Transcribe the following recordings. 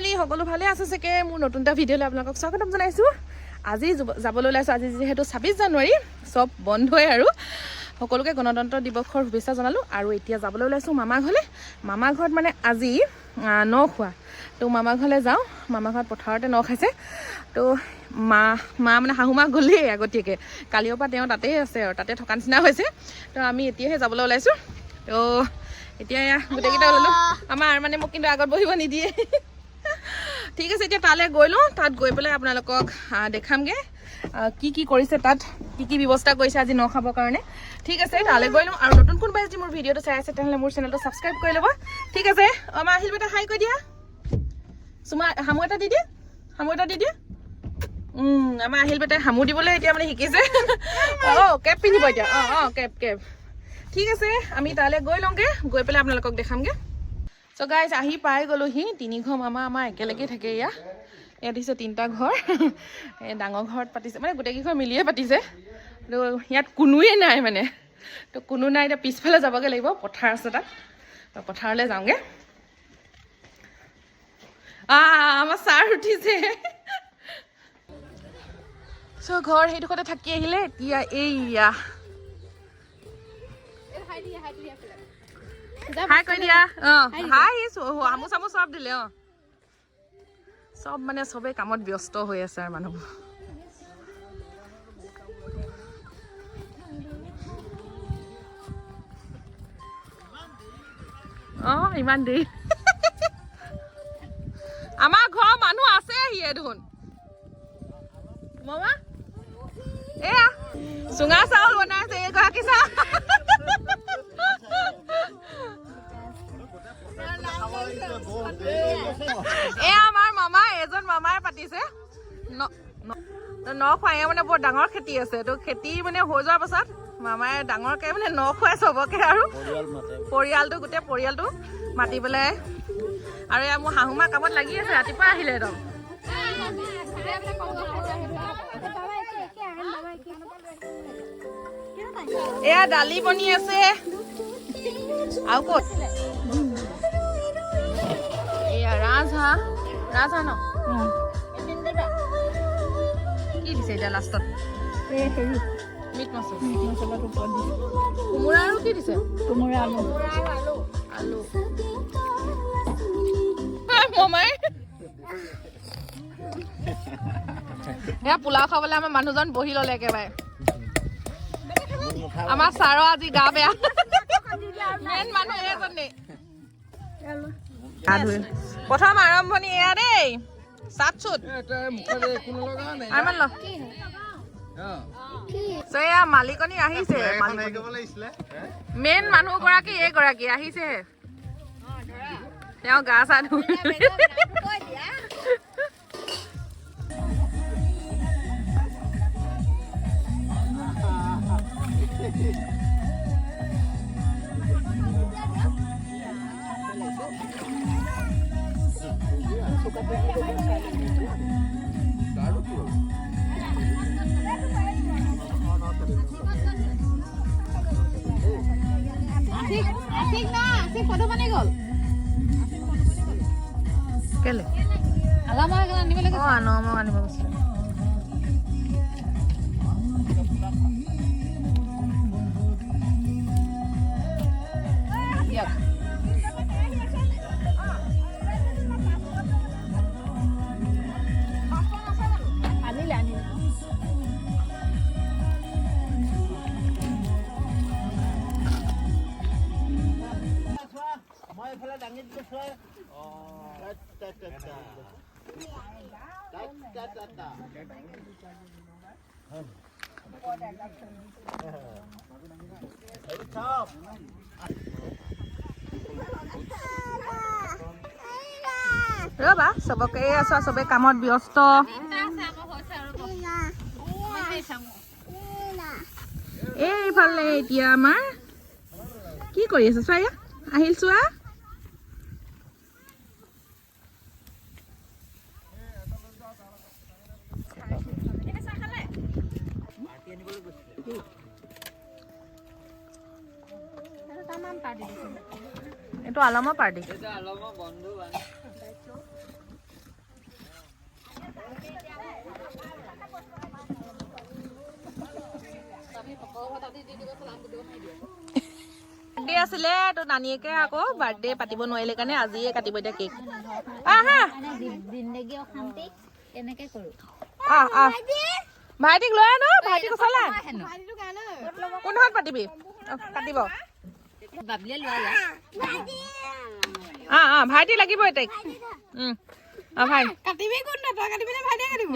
family সকলো ভালে আছে চাগে মোৰ নতুন এটা ভিডিঅ'লৈ আপোনালোকক স্বাগতম জনাইছোঁ আজি যাবলৈ ওলাইছোঁ আজি যিহেতু 26 জানুৱাৰী সব বন্ধই আৰু সকলোকে গণতন্ত্ৰ দিৱসৰ শুভেচ্ছা জনালোঁ আৰু এতিয়া যাবলৈ ওলাইছোঁ মামা ঘৰলৈ মামা ঘৰত মানে আজি ন খোৱা তো মামা ঘৰলৈ যাওঁ মামা ঘৰত পথাৰতে ন খাইছে তো মা মানে শাহুমা গ'লেই আগতীয়াকৈ কালিৰ পৰা তেওঁ তাতেই আছে আৰু তাতে থকা নিচিনা হৈছে তো আমি এতিয়াহে যাবলৈ ওলাইছোঁ তো এতিয়া গোটেইকেইটা ওলালোঁ আমাৰ মানে মোক কিন্তু আগত বহিব নিদিয়ে ঠিক আছে এতিয়া তালৈ গৈ লওঁ তাত গৈ পেলাই আপোনালোকক দেখামগৈ কি কৰিছে তাত কি ব্যৱস্থা কৰিছে আজি ন খাবৰ কাৰণে ঠিক আছে তালৈ গৈ লওঁ আৰু নতুন কোনোবাই যদি মোৰ ভিডিঅ'টো চাই আছে তেনেহ'লে মোৰ চেনেলটো ছাবস্ক্ৰাইব কৰি ল'ব ঠিক আছে আমাৰ আহিল বেটা হাই কৈ দিয়া চুমা হামু এটা দি দিয়ে আমাৰ আহিল বেটাই হামু দিবলৈ এতিয়া মানে শিকিছে কেপ পিন্ধিব এতিয়া কেপ ঠিক আছে আমি তালৈ গৈ লওঁগৈ গৈ পেলাই আপোনালোকক দেখামগৈ চ' গাইজ আহি পাই গ'লোহি 3 ঘৰ মামা আমাৰ একেলগে থাকে ইয়াত দিছে 3টা ঘৰ ডাঙৰ ঘৰত পাতিছে মানে গোটেইকেইঘৰ মিলিয়ে পাতিছে তো ইয়াত কোনোৱে নাই মানে তো কোনো নাই এতিয়া পিছফালে যাবগৈ লাগিব পথাৰ আছে তাত পথাৰলৈ যাওঁগৈ আমাৰ ছাৰ উঠিছে চ' ঘৰ সেইডোখৰতে থাকি আহিলে এতিয়া এইয়া হাই কৈ দিয়া হাই হামু চামু চব দিলে চব মানে চবেই কামত ব্যস্ত হৈ আছে আৰু মানুহবোৰ ইমান দেৰি আমাৰ ঘৰৰ মানুহ আছে হিয়ে দেখোন মামা এয়া চুঙা চাউল বনাইছে এগৰাকী চাহ আমাৰ মামা এজন মামাই পাতিছে ন খুৱাই মানে বৰ ডাঙৰ খেতি আছে তো খেতি মানে হৈ যোৱাৰ পাছত মামাই ডাঙৰকে মানে ন খুৱাই চবকে আৰু পৰিয়ালটো গোটেই পৰিয়ালটো মাতি পেলাই আৰু এয়া মোৰ শাহুমা কামত লাগি আছে ৰাতিপুৱা আহিলে একদম এয়া দালি বনি আছে আৰু ক'ত এয়া ৰাজহাঁহ ন কি দিছে এতিয়া লাষ্টত মিট মছলাটো কোমোৰা আৰু কি দিছে কোমোৰা আলু মমাই এয়া পোলাও খাবলৈ আমাৰ মানুহজন বহি ল'লে একেবাৰে আমাৰ ছাৰৰ আজি গা বেয়া মেইন মানুহ এজনী প্ৰথম আৰম্ভণি এয়া দেই চাট এয়া মালিকনী আহিছে মেইন মানুহ গৰাকী এইগৰাকী আহিছেহে তেওঁ গা চা ধুই ফটো বনি গ'ল কেলে আলামা আনিব লাগে আনমক আনিব গৈছে ৰবা চবকে আছো চবে কামত ব্যস্ত এইফালে এতিয়া আমাৰ কি কৰি আছে চোৱা আহিল চোৱা এইটো আলামা পাৰ্টি আছিলে তো নানীয়েকে আকৌ বাৰ্থডে পাতিব নোৱাৰিলে কাৰণে আজিয়ে কাটিব এতিয়া কেক আহা জিন্দগী অশান্তি এনেকে কৰো ভাইটিক লৈ আনো ভাইটিক চলা কোনহত পাতিবি কাটিব বাবলিয়ে লোৱা ভাইটি লাগিব তাইক ভাই কাটিবি কোন না তই কাটিবি না ভাইটিয়ে কাটিব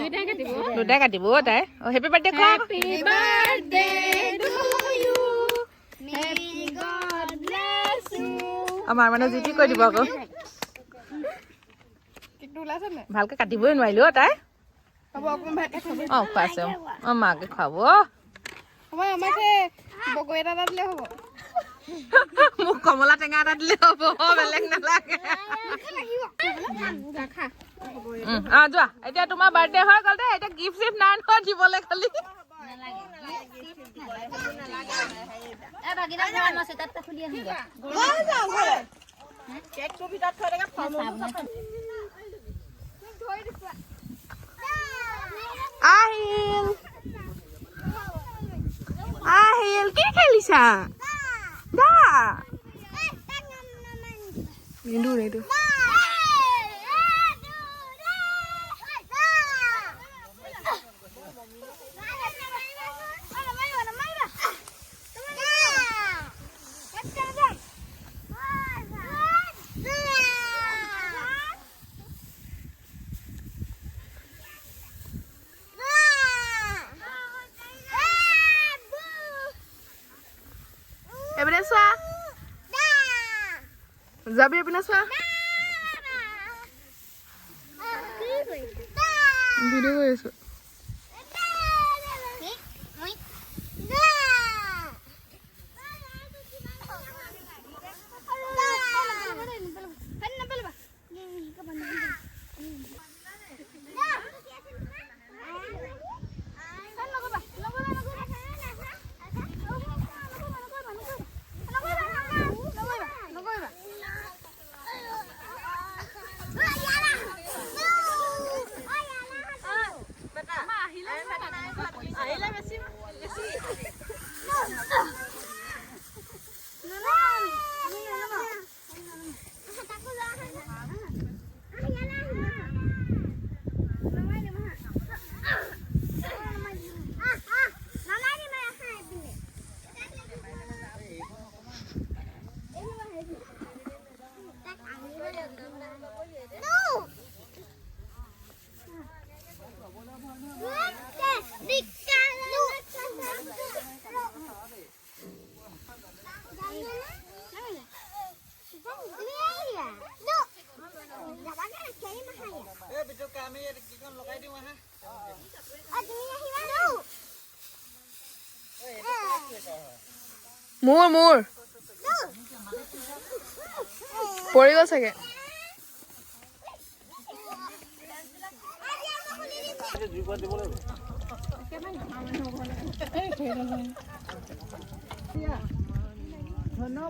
দুটাই কাটিব তাই হেপী বাৰ্থডে ক happy birthday to you may God bless you আমাৰ মানে জিতি কৈ দিব আকৌ কেকটো ওলাইছে নে ভালকে কাটিবই নোৱাৰিলো তাই হ'ব অকমান ভাইটিয়ে খাব খুৱাইছে মাকে খুৱাব হ'ব আমাকে বগৰী এটা দিলে হ'ব মোক কমলা টেঙা এটা দিলে হ'ব বেলেগ নালাগে যোৱা এতিয়া তোমাৰ বাৰ্থডে হৈ গ'ল দেই এতিয়া গিফ্ট চিফ্ট নাই নহয় দিবলৈ খালি আহিল কি খেলিছা দা নিদু নিদু এবারে চোৱা যাবি এপিনে চোৱা ভিডিঅ' কৰি আছো মোৰ মোৰ পৰি গ'ল চাগে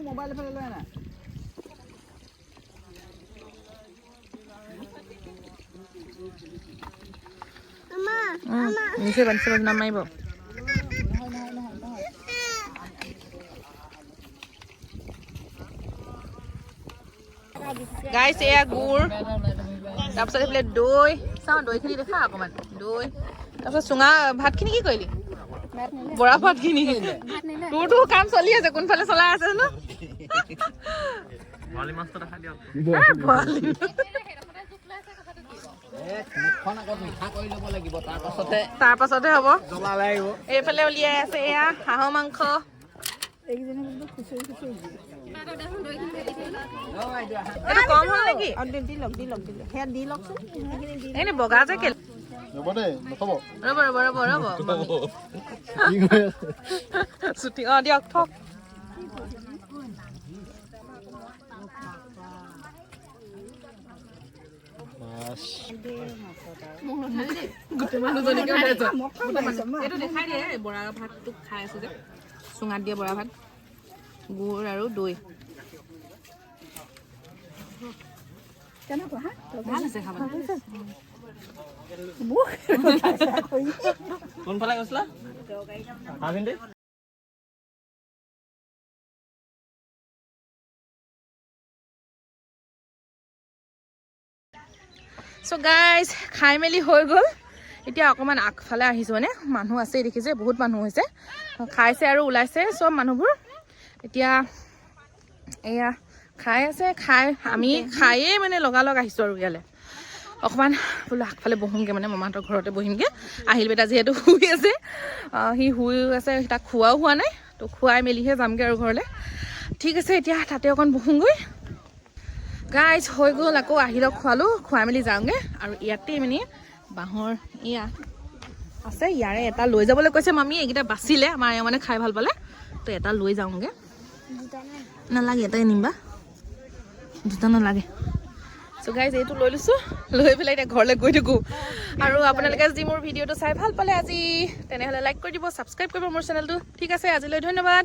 মোবাইল ফেলে লয় না নিচে বানিছে নাম মাৰিব গাইছ এয়া গুড় তাৰপিছত এইফালে দৈ চাওঁ দৈখিনি দেখা অকণমান দৈ তাৰপিছত চুঙা ভাতখিনি কি কৰিলি বৰা ভাতখিনি তোৰতো কাম চলি আছে কোনফালে চলাই আছে ন তাৰ পাছতহে হ'ব এইফালে উলিয়াই আছে এয়া হাঁহৰ মাংস এইটো কম হ'ল নেকি এনে বগা যে কেলে ৰ'ব ৰ'ব ৰ'ব ৰ'ব ছুটি দিয়ক থক এইটো দেখাই দিয়ে বৰা ভাতটো খাই আছো যে চুঙাত দিয়ে বৰা ভাত গুড় আৰু দৈ ভাল আছে খাব কোনফালে গৈছিলা চ' গাইজ খাই মেলি হৈ গ'ল এতিয়া অকণমান আগফালে আহিছোঁ মানে মানুহ আছে দেখিছে বহুত মানুহ হৈছে খাইছে আৰু ওলাইছে চব মানুহবোৰ এতিয়া এয়া খাই আছে খাই আমি খায়েই মানে লগালগ আহিছোঁ আৰু ইয়ালৈ অকণমান বোলো আগফালে বহোংগৈ মানে মামাহঁতৰ ঘৰতে বহিমগৈ আহিল বেটা যিহেতু শুই আছে সি শুই আছে তাক খোৱাও হোৱা নাই তো খুৱাই মেলিহে যামগৈ আৰু ঘৰলৈ ঠিক আছে এতিয়া তাতে অকণ বহোংগৈ গাইজ হৈ গ'ল আকৌ আহিলক খোৱালোঁ খুৱাই মেলি যাওঁগৈ আৰু ইয়াতে মানে বাঁহৰ এয়া আছে ইয়াৰে এটা লৈ যাবলৈ কৈছে মামী এইকেইটা বাচিলে আমাৰ এওঁ মানে খাই ভাল পালে তো এটা লৈ যাওঁগৈ নালাগে এটাই নিবা দুটা নালাগে চ' গাইজ এইটো লৈ লৈছোঁ লৈ পেলাই এতিয়া ঘৰলৈ গৈ থাকোঁ আৰু আপোনালোকে যদি মোৰ ভিডিঅ'টো চাই ভাল পালে আজি তেনেহ'লে লাইক কৰি দিব ছাবস্ক্ৰাইব কৰিব মোৰ চেনেলটো ঠিক আছে আজিলৈ ধন্যবাদ